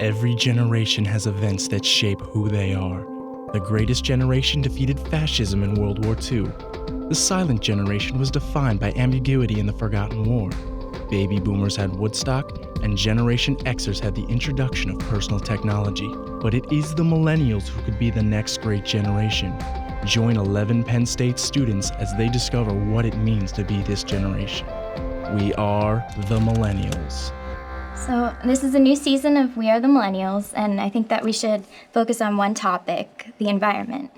Every generation has events that shape who they are. The greatest generation defeated fascism in World War II. The silent generation was defined by ambiguity in the Forgotten War. Baby boomers had Woodstock, and Generation Xers had the introduction of personal technology. But it is the millennials who could be the next great generation. Join 11 Penn State students as they discover what it means to be this generation. We are the millennials. So this is a new season of We Are the Millennials, and I think that we should focus on one topic, the environment.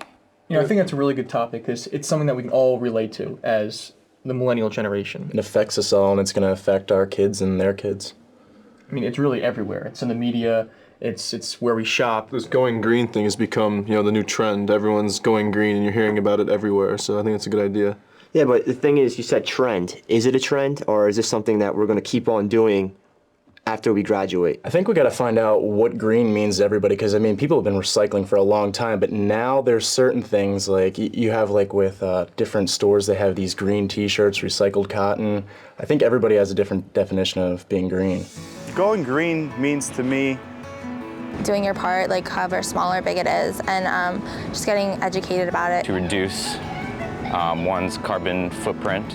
You know, I think that's a really good topic because it's something that we can all relate to as the millennial generation. It affects us all, and it's going to affect our kids and their kids. I mean, it's really everywhere. It's in the media. It's where we shop. This going green thing has become, the new trend. Everyone's going green, and you're hearing about it everywhere. So I think it's a good idea. Yeah, but the thing is, you said trend. Is it a trend, or is this something that we're going to keep on doing after we graduate? I think we got to find out what green means to everybody, because people have been recycling for a long time, but now there's certain things like you have with different stores, they have these green t-shirts, recycled cotton. I think everybody has a different definition of being green. Going green means to me doing your part, however small or big it is, and just getting educated about it. To reduce one's carbon footprint.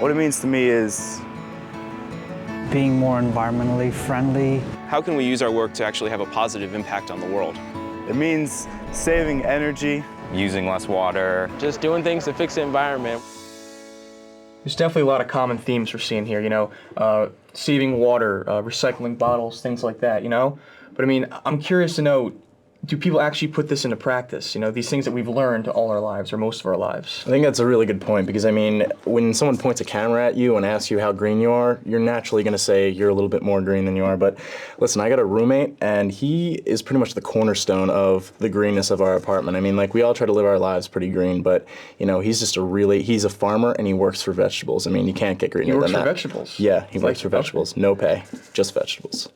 What it means to me is being more environmentally friendly. How can we use our work to actually have a positive impact on the world? It means saving energy. Using less water. Just doing things to fix the environment. There's definitely a lot of common themes we're seeing here, saving water, recycling bottles, things like that, But I'm curious to know, do people actually put this into practice? These things that we've learned all our lives, or most of our lives. I think that's a really good point, because when someone points a camera at you and asks you how green you are, you're naturally going to say you're a little bit more green than you are. But listen, I got a roommate, and he is pretty much the cornerstone of the greenness of our apartment. We all try to live our lives pretty green, but he's just he's a farmer, and he works for vegetables. You can't get greener than that. He works for vegetables? Yeah, he works for vegetables. No pay, just vegetables.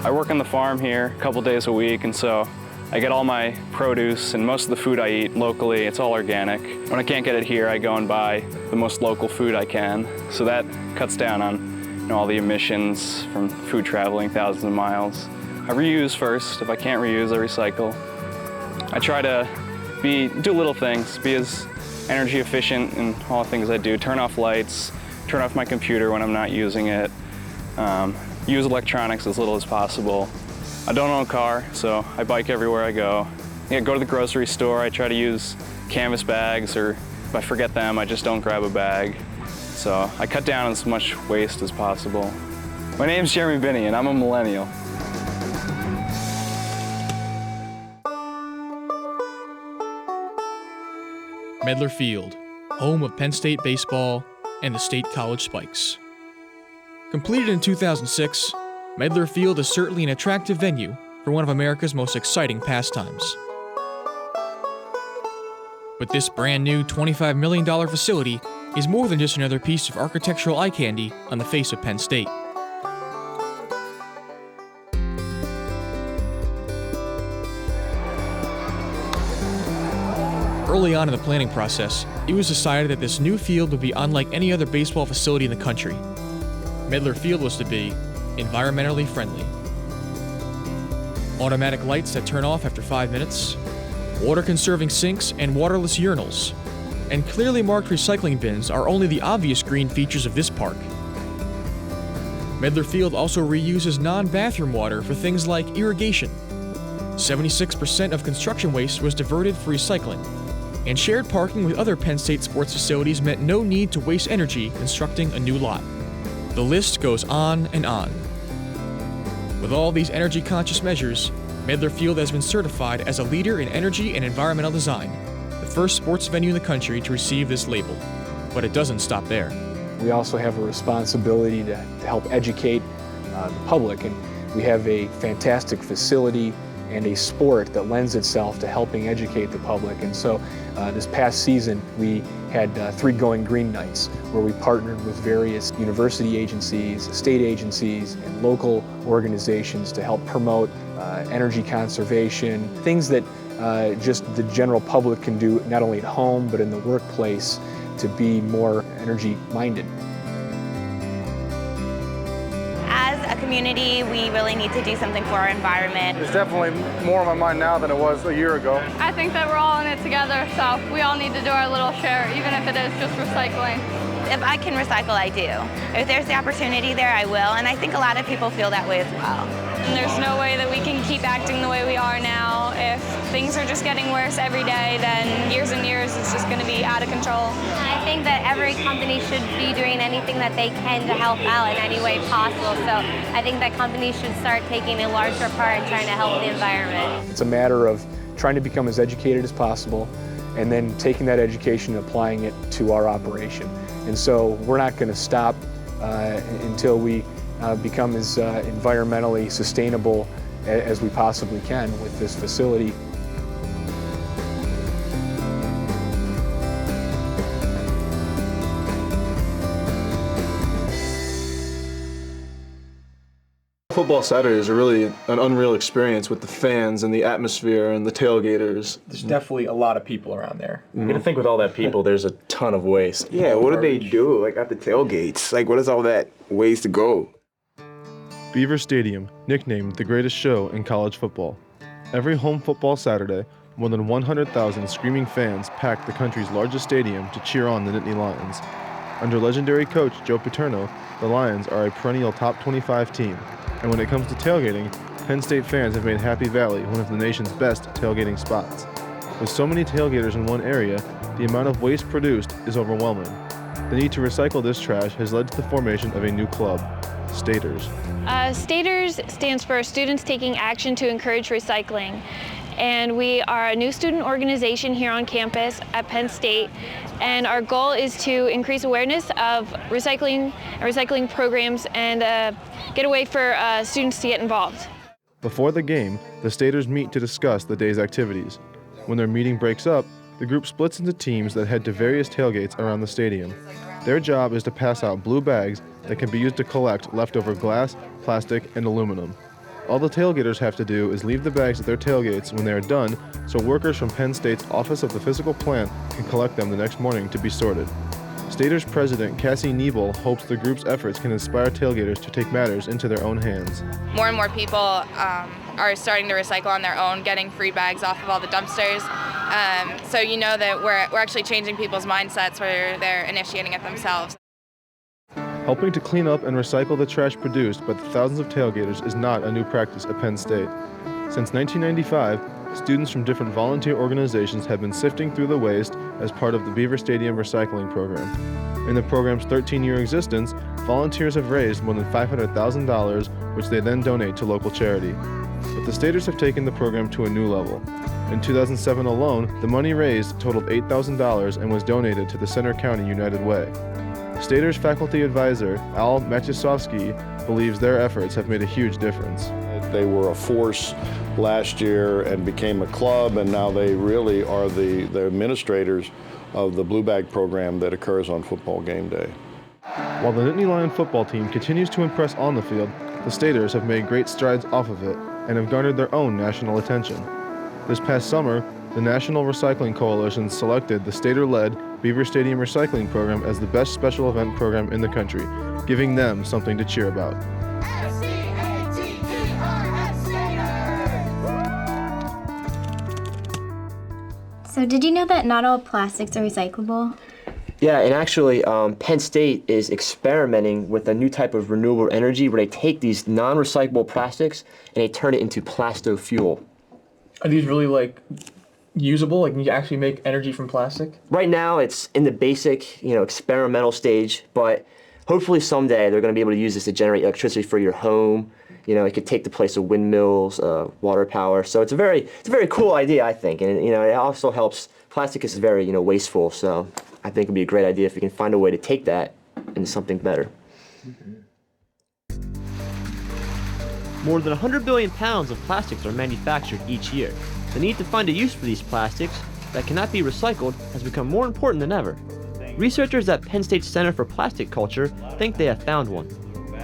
I work on the farm here a couple days a week, and so I get all my produce and most of the food I eat locally. It's all organic. When I can't get it here, I go and buy the most local food I can. So that cuts down on all the emissions from food traveling thousands of miles. I reuse first. If I can't reuse, I recycle. I try to do little things, be as energy efficient in all the things I do. Turn off lights, turn off my computer when I'm not using it. Use electronics as little as possible. I don't own a car, so I bike everywhere I go. Go to the grocery store. I try to use canvas bags, or if I forget them, I just don't grab a bag. So I cut down on as much waste as possible. My name's Jeremy Binney, and I'm a millennial. Medlar Field, home of Penn State baseball and the State College Spikes. Completed in 2006, Medlar Field is certainly an attractive venue for one of America's most exciting pastimes. But this brand new $25 million facility is more than just another piece of architectural eye candy on the face of Penn State. Early on in the planning process, it was decided that this new field would be unlike any other baseball facility in the country. Medlar Field was to be environmentally friendly. Automatic lights that turn off after 5 minutes, water-conserving sinks and waterless urinals, and clearly marked recycling bins are only the obvious green features of this park. Medlar Field also reuses non-bathroom water for things like irrigation. 76% of construction waste was diverted for recycling, and shared parking with other Penn State sports facilities meant no need to waste energy constructing a new lot. The list goes on and on. With all these energy-conscious measures, Medlar Field has been certified as a leader in energy and environmental design, the first sports venue in the country to receive this label. But it doesn't stop there. We also have a responsibility to help educate the public, and we have a fantastic facility and a sport that lends itself to helping educate the public. And so this past season, we had 3 Going Green Nights, where we partnered with various university agencies, state agencies, and local organizations to help promote energy conservation, things that just the general public can do not only at home, but in the workplace to be more energy-minded. community, we really need to do something for our environment. It's definitely more on my mind now than it was a year ago. I think that we're all in it together, so we all need to do our little share, even if it is just recycling. If I can recycle, I do. If there's the opportunity there, I will, and I think a lot of people feel that way as well. And there's no way that we can keep acting the way we are now. If things are just getting worse every day, then years and years it's just going to be out of control. I think that every company should be doing anything that they can to help out in any way possible. So I think that companies should start taking a larger part in trying to help the environment. It's a matter of trying to become as educated as possible and then taking that education and applying it to our operation. And so we're not going to stop until we become as environmentally sustainable as we possibly can with this facility. Football Saturdays are really an unreal experience with the fans and the atmosphere and the tailgaters. There's definitely a lot of people around there. You gotta think with all that people, there's a ton of waste. Yeah, what do they do, like at the tailgates? Like, what is all that waste to go? Beaver Stadium, nicknamed the greatest show in college football. Every home football Saturday, more than 100,000 screaming fans pack the country's largest stadium to cheer on the Nittany Lions. Under legendary coach Joe Paterno, the Lions are a perennial top 25 team. And when it comes to tailgating, Penn State fans have made Happy Valley one of the nation's best tailgating spots. With so many tailgaters in one area, the amount of waste produced is overwhelming. The need to recycle this trash has led to the formation of a new club, Staters. Staters stands for Students Taking Action to Encourage Recycling. And we are a new student organization here on campus at Penn State. And our goal is to increase awareness of recycling programs and get a way for students to get involved. Before the game, the Staters meet to discuss the day's activities. When their meeting breaks up, the group splits into teams that head to various tailgates around the stadium. Their job is to pass out blue bags that can be used to collect leftover glass, plastic, and aluminum. All the tailgaters have to do is leave the bags at their tailgates when they are done, so workers from Penn State's Office of the Physical Plant can collect them the next morning to be sorted. Staters President Cassie Niebel hopes the group's efforts can inspire tailgaters to take matters into their own hands. More and more people are starting to recycle on their own, getting free bags off of all the dumpsters. So you know that we're actually changing people's mindsets where they're initiating it themselves. Helping to clean up and recycle the trash produced by the thousands of tailgaters is not a new practice at Penn State. Since 1995, students from different volunteer organizations have been sifting through the waste as part of the Beaver Stadium recycling program. In the program's 13-year existence, volunteers have raised more than $500,000, which they then donate to local charity. But the Staters have taken the program to a new level. In 2007 alone, the money raised totaled $8,000 and was donated to the Center County United Way. Staters faculty advisor Al Matusovsky believes their efforts have made a huge difference. They were a force last year and became a club, and now they really are the administrators of the Blue Bag program that occurs on football game day. While the Nittany Lion football team continues to impress on the field, the Staters have made great strides off of it and have garnered their own national attention. This past summer, the National Recycling Coalition selected the Stater-led Beaver Stadium Recycling Program as the best special event program in the country, giving them something to cheer about. So did you know that not all plastics are recyclable? Yeah, and actually, Penn State is experimenting with a new type of renewable energy where they take these non-recyclable plastics and they turn it into plasto-fuel. Are these really, like, usable? Like, can you actually make energy from plastic? Right now, it's in the basic, experimental stage, but hopefully someday they're going to be able to use this to generate electricity for your home. It could take the place of windmills, water power. So it's a very cool idea, I think. And, it also helps. Plastic is very, wasteful. So I think it'd be a great idea if we can find a way to take that into something better. More than 100 billion pounds of plastics are manufactured each year. The need to find a use for these plastics that cannot be recycled has become more important than ever. Researchers at Penn State's Center for Plastic Culture think they have found one.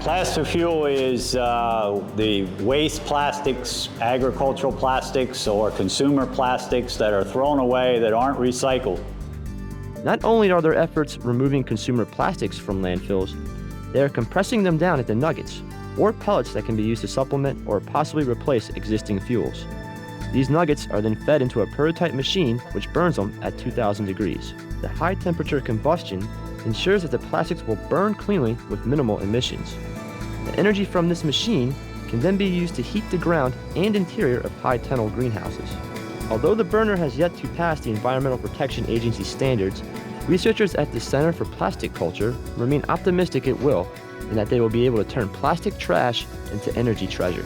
Plastofuel is the waste plastics, agricultural plastics, or consumer plastics that are thrown away that aren't recycled. Not only are their efforts removing consumer plastics from landfills, they are compressing them down into nuggets, or pellets that can be used to supplement or possibly replace existing fuels. These nuggets are then fed into a prototype machine which burns them at 2,000 degrees. The high temperature combustion ensures that the plastics will burn cleanly with minimal emissions. The energy from this machine can then be used to heat the ground and interior of high-tunnel greenhouses. Although the burner has yet to pass the Environmental Protection Agency standards, researchers at the Center for Plastic Culture remain optimistic it will, and that they will be able to turn plastic trash into energy treasure.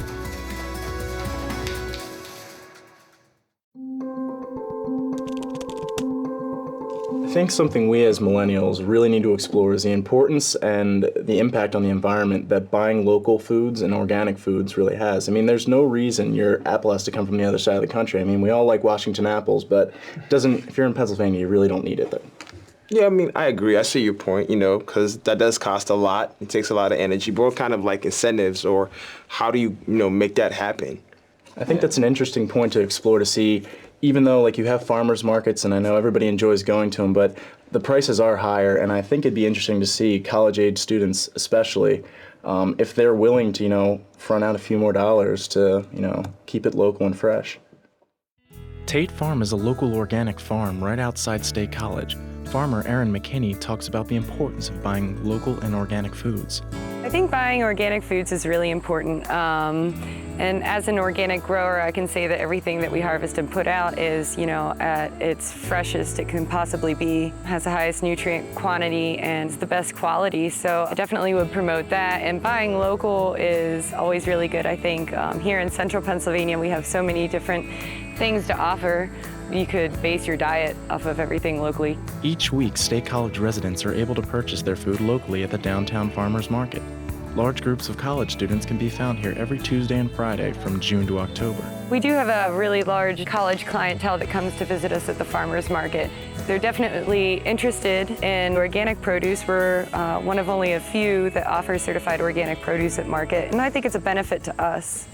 I think something we as millennials really need to explore is the importance and the impact on the environment that buying local foods and organic foods really has. I mean, there's no reason your apple has to come from the other side of the country. I mean, we all like Washington apples, but if you're in Pennsylvania, you really don't need it. Yeah, I mean, I agree. I see your point, because that does cost a lot. It takes a lot of energy. But what kind of like incentives or how do you, make that happen? I think that's an interesting point to explore, to see, even though you have farmers markets and I know everybody enjoys going to them, but the prices are higher, and I think it'd be interesting to see college-age students especially, if they're willing to, front out a few more dollars to, keep it local and fresh. Tate Farm is a local organic farm right outside State College. Farmer Erin McKinney talks about the importance of buying local and organic foods. I think buying organic foods is really important. And as an organic grower, I can say that everything that we harvest and put out is, at its freshest it can possibly be, has the highest nutrient quantity and the best quality. So I definitely would promote that. And buying local is always really good, I think. Here in central Pennsylvania, we have so many different things to offer. You could base your diet off of everything locally. Each week, State College residents are able to purchase their food locally at the downtown farmers market. Large groups of college students can be found here every Tuesday and Friday from June to October. We do have a really large college clientele that comes to visit us at the farmers market. They're definitely interested in organic produce. We're one of only a few that offers certified organic produce at market, and I think it's a benefit to us.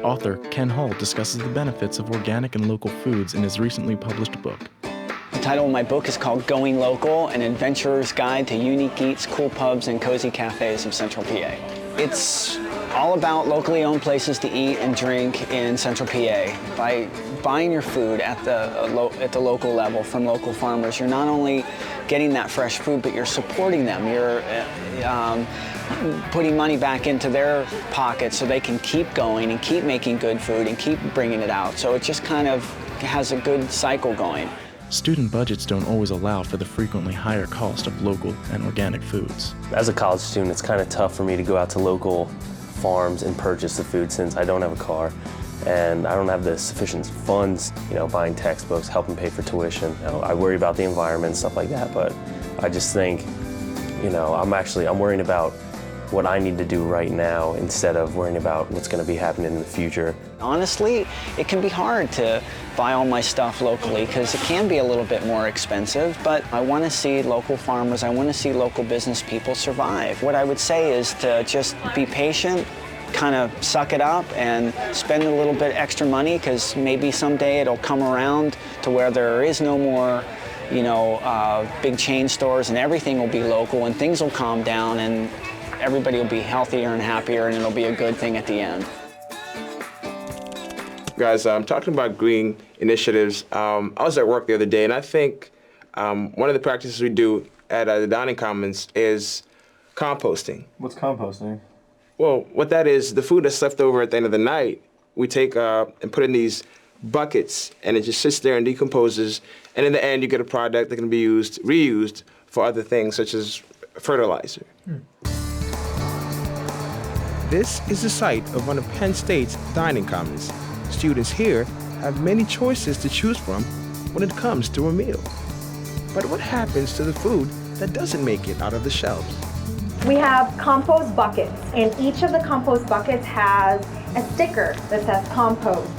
Author Ken Hull discusses the benefits of organic and local foods in his recently published book. The title of my book is called Going Local, An Adventurer's Guide to Unique Eats, Cool Pubs, and Cozy Cafes of Central PA. It's all about locally owned places to eat and drink in Central PA. By buying your food at the local level from local farmers, you're not only getting that fresh food, but you're supporting them. You're putting money back into their pockets so they can keep going and keep making good food and keep bringing it out. So it just kind of has a good cycle going. Student budgets don't always allow for the frequently higher cost of local and organic foods. As a college student, it's kind of tough for me to go out to local farms and purchase the food since I don't have a car and I don't have the sufficient funds, buying textbooks, helping pay for tuition. I worry about the environment and stuff like that, but I just think, I'm worrying about what I need to do right now instead of worrying about what's going to be happening in the future. Honestly, it can be hard to buy all my stuff locally because it can be a little bit more expensive, but I want to see local farmers, I want to see local business people survive. What I would say is to just be patient, kind of suck it up and spend a little bit extra money because maybe someday it'll come around to where there is no more big chain stores and everything will be local and things will calm down and everybody will be healthier and happier and it'll be a good thing at the end. Guys, I'm talking about green initiatives. I was at work the other day and I think one of the practices we do at the Dining Commons is composting. What's composting? Well, what that is, the food that's left over at the end of the night, we take and put in these buckets and it just sits there and decomposes. And in the end, you get a product that can be reused for other things such as fertilizer. This is the site of one of Penn State's Dining Commons. Students here have many choices to choose from when it comes to a meal. But what happens to the food that doesn't make it out of the shelves? We have compost buckets, and each of the compost buckets has a sticker that says compost.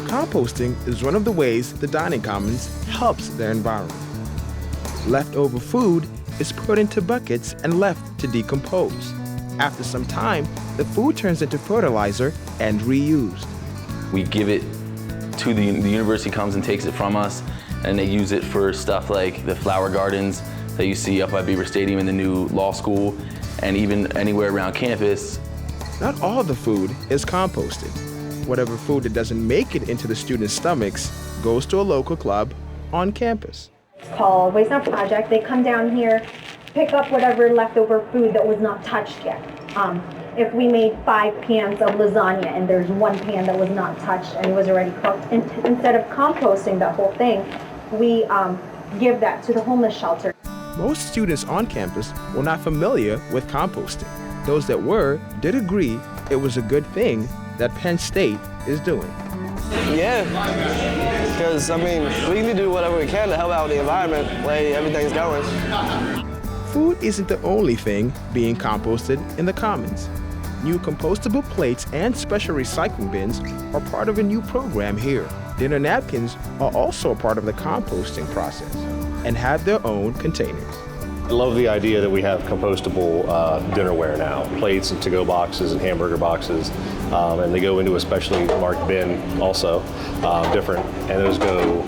Composting is one of the ways the Dining Commons helps their environment. Leftover food is put into buckets and left to decompose. After some time, the food turns into fertilizer and reused. We give it to the university comes and takes it from us, and they use it for stuff like the flower gardens that you see up at Beaver Stadium in the new law school. and even anywhere around campus. Not all the food is composted. Whatever food that doesn't make it into the students' stomachs goes to a local club on campus. It's called Waste Not Project. They come down here, pick up whatever leftover food that was not touched yet. If we made 5 pans of lasagna and there's 1 pan that was not touched and was already cooked, and instead of composting that whole thing, we give that to the homeless shelter. Most students on campus were not familiar with composting. Those that were did agree it was a good thing that Penn State is doing. Yeah, because I mean, we need to do whatever we can to help out the environment, the way everything's going. Food isn't the only thing being composted in the Commons. New compostable plates and special recycling bins are part of a new program here. Dinner napkins are also a part of the composting process and have their own containers. I love the idea that we have compostable dinnerware now, plates and to-go boxes and hamburger boxes, and they go into a specially marked bin also, different, and those go,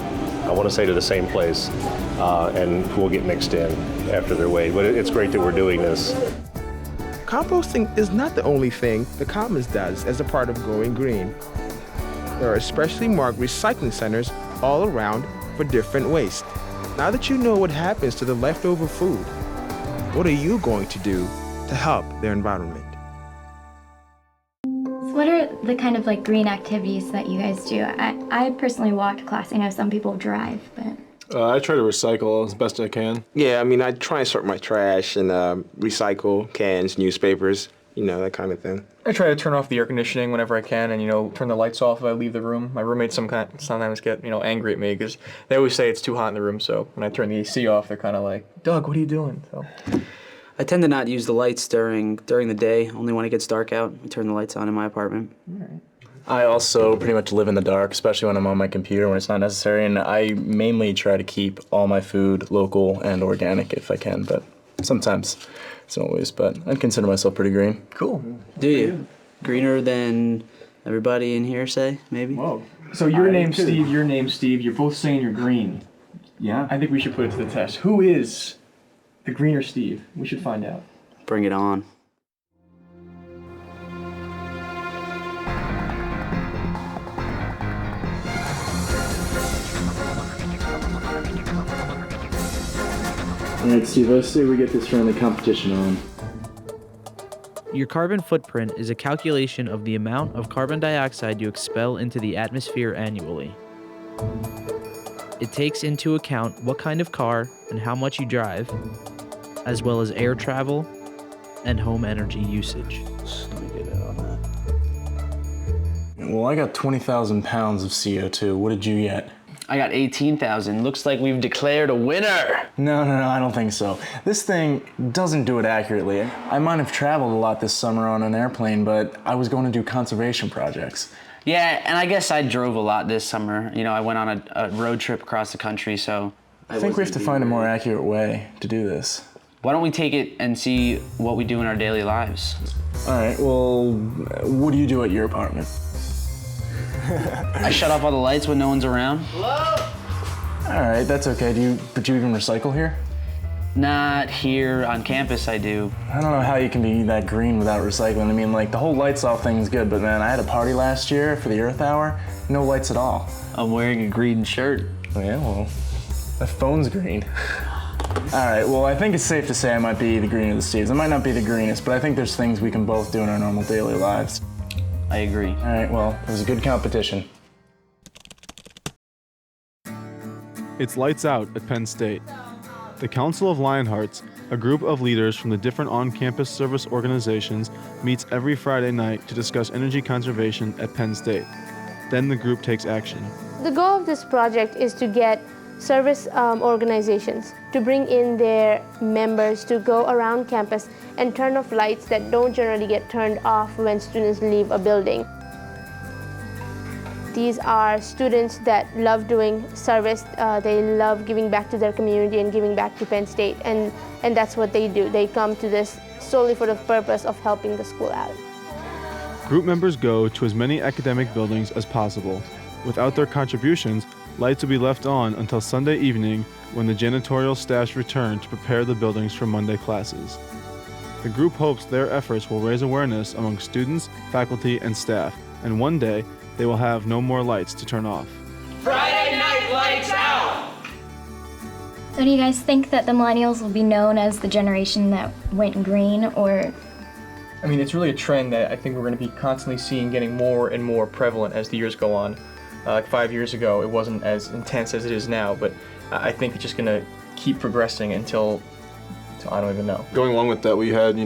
I want to say, to the same place, and will get mixed in after their weighed. But it's great that we're doing this. Composting is not the only thing the Commons does as a part of Going Green. There are specially marked recycling centers all around for different waste. Now that you know what happens to the leftover food, what are you going to do to help their environment? So what are the kind of like green activities that you guys do? I personally walk to class. I know some people drive, but... I try to recycle as best I can. Yeah, I mean, I try and sort my trash and recycle cans, newspapers, you know, that kind of thing. I try to turn off the air conditioning whenever I can and, you know, turn the lights off if I leave the room. My roommates sometimes get, you know, angry at me because they always say it's too hot in the room. So when I turn the AC off, they're kind of like, Doug, what are you doing? So I tend to not use the lights during the day, only when it gets dark out. We turn the lights on in my apartment. All right. I also pretty much live in the dark, especially when I'm on my computer when it's not necessary, and I mainly try to keep all my food local and organic if I can, but sometimes it's not always, but I'd consider myself pretty green. Cool. Do you? Greener than everybody in here, say, maybe? Whoa. So your name's Steve, you're both saying you're green. Yeah. I think we should put it to the test. Who is the greener Steve? We should find out. Bring it on. All right, Steve, let's say we get this friendly competition on. Your carbon footprint is a calculation of the amount of carbon dioxide you expel into the atmosphere annually. It takes into account what kind of car and how much you drive, as well as air travel and home energy usage. Well, I got 20,000 pounds of CO2. What did you get? I got 18,000. Looks like we've declared a winner. No, I don't think so. This thing doesn't do it accurately. I might have traveled a lot this summer on an airplane, but I was going to do conservation projects. Yeah, and I guess I drove a lot this summer. You know, I went on a road trip across the country, so... I think we have to find a more accurate way to do this. Why don't we take it and see what we do in our daily lives? All right, well, what do you do at your apartment? I shut off all the lights when no one's around. All right, that's okay. Do you even recycle here? Not here on campus, I do. I don't know how you can be that green without recycling. I mean, like, the whole lights off thing is good, but man, I had a party last year for the Earth Hour, no lights at all. I'm wearing a green shirt. Oh, yeah, well, that phone's green. All right, well, I think it's safe to say I might be the green of the Steves. I might not be the greenest, but I think there's things we can both do in our normal daily lives. I agree. All right, well, it was a good competition. It's lights out at Penn State. The Council of Lionhearts, a group of leaders from the different on-campus service organizations, meets every Friday night to discuss energy conservation at Penn State. Then the group takes action. The goal of this project is to get service organizations to bring in their members to go around campus and turn off lights that don't generally get turned off when students leave a building. These are students that love doing service. They love giving back to their community and giving back to Penn State, and that's what they do. They come to this solely for the purpose of helping the school out. Group members go to as many academic buildings as possible. Without their contributions, lights will be left on until Sunday evening when the janitorial staffs return to prepare the buildings for Monday classes. The group hopes their efforts will raise awareness among students, faculty, and staff, and one day they will have no more lights to turn off. Friday night lights out! So do you guys think that the millennials will be known as the generation that went green, or? I mean, it's really a trend that I think we're going to be constantly seeing getting more and more prevalent as the years go on. Like 5 years ago, it wasn't as intense as it is now, but I think it's just going to keep progressing until I don't even know. Going along with that, we had,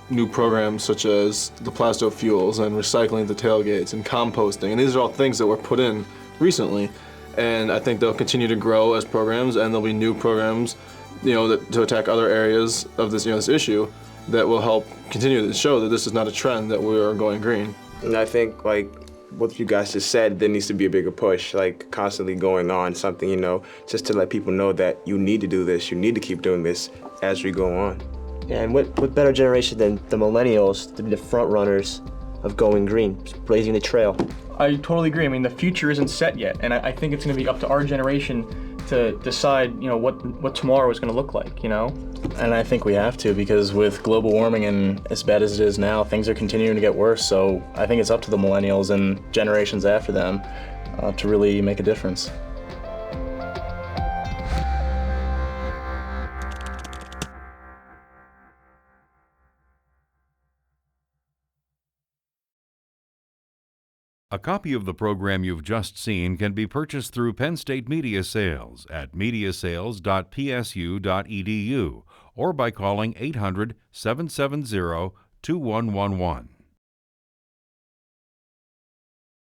new programs such as the Plasto Fuels and recycling the tailgates and composting, and these are all things that were put in recently, and I think they'll continue to grow as programs, and there'll be new programs, to attack other areas of this, this issue that will help continue to show that this is not a trend that we are going green. And I think, like what you guys just said, there needs to be a bigger push, like constantly going on something, just to let people know that you need to do this, you need to keep doing this as we go on. Yeah, and what better generation than the millennials to be the front runners of going green, blazing the trail? I totally agree. I mean, the future isn't set yet, and I think it's going to be up to our generation to decide, what tomorrow is going to look like, And I think we have to, because with global warming and as bad as it is now, things are continuing to get worse. So I think it's up to the millennials and generations after them to really make a difference. A copy of the program you've just seen can be purchased through Penn State Media Sales at mediasales.psu.edu or by calling 800-770-2111.